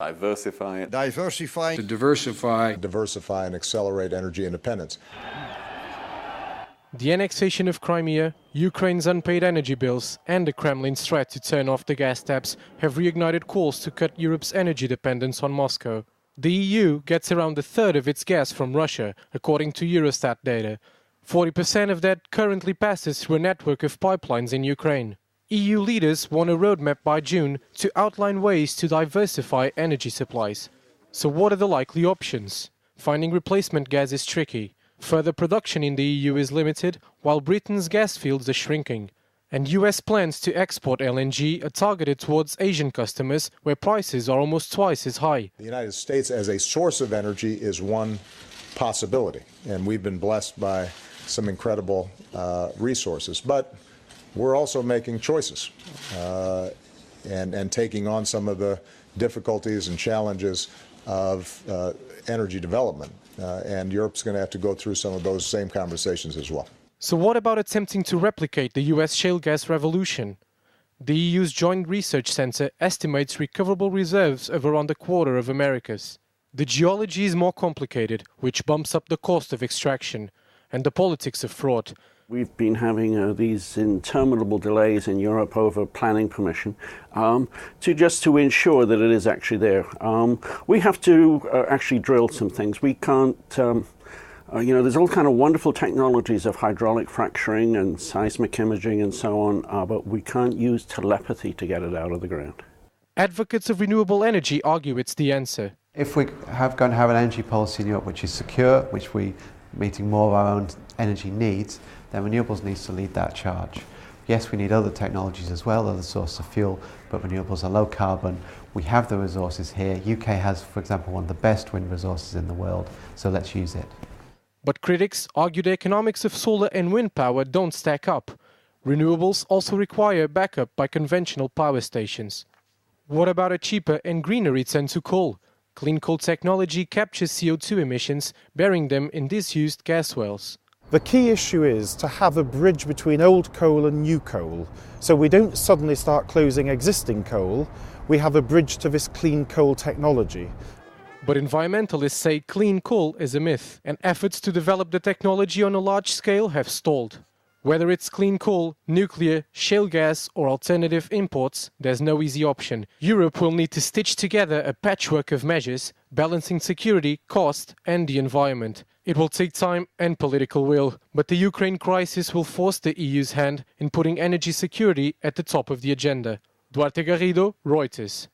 Diversify. Diversify. To diversify. Diversify and accelerate energy independence. The annexation of Crimea, Ukraine's unpaid energy bills, and the Kremlin's threat to turn off the gas taps have reignited calls to cut Europe's energy dependence on Moscow. The EU gets around a third of its gas from Russia, according to Eurostat data. 40% of that currently passes through a network of pipelines in Ukraine. EU leaders want a roadmap by June to outline ways to diversify energy supplies. So what are the likely options? Finding replacement gas is tricky. Further production in the EU is limited, while Britain's gas fields are shrinking. And US plans to export LNG are targeted towards Asian customers, where prices are almost twice as high. The United States as a source of energy is one possibility, and we've been blessed by some incredible resources. But we're also making choices and taking on some of the difficulties and challenges of energy development. And Europe's going to have to go through some of those same conversations as well. So what about attempting to replicate the US shale gas revolution? The EU's Joint Research Centre estimates recoverable reserves of around a quarter of America's. The geology is more complicated, which bumps up the cost of extraction, and the politics of fraud. We've been having these interminable delays in Europe over planning permission to ensure that it is actually there. We have to actually drill some things. We can't, there's all kind of wonderful technologies of hydraulic fracturing and seismic imaging and so on, but we can't use telepathy to get it out of the ground. Advocates of renewable energy argue it's the answer. If we're going to have an energy policy in Europe which is secure, which we meeting more of our own energy needs, then renewables needs to lead that charge. Yes, we need other technologies as well, other sources of fuel, but renewables are low carbon. We have the resources here. UK has, for example, one of the best wind resources in the world, so let's use it. But critics argue the economics of solar and wind power don't stack up. Renewables also require backup by conventional power stations. What about a cheaper and greener return to coal? Clean coal technology captures CO2 emissions, burying them in disused gas wells. The key issue is to have a bridge between old coal and new coal. So we don't suddenly start closing existing coal, we have a bridge to this clean coal technology. But environmentalists say clean coal is a myth, and efforts to develop the technology on a large scale have stalled. Whether it's clean coal, nuclear, shale gas or alternative imports, there's no easy option. Europe will need to stitch together a patchwork of measures, balancing security, cost and the environment. It will take time and political will, but the Ukraine crisis will force the EU's hand in putting energy security at the top of the agenda. Duarte Garrido, Reuters.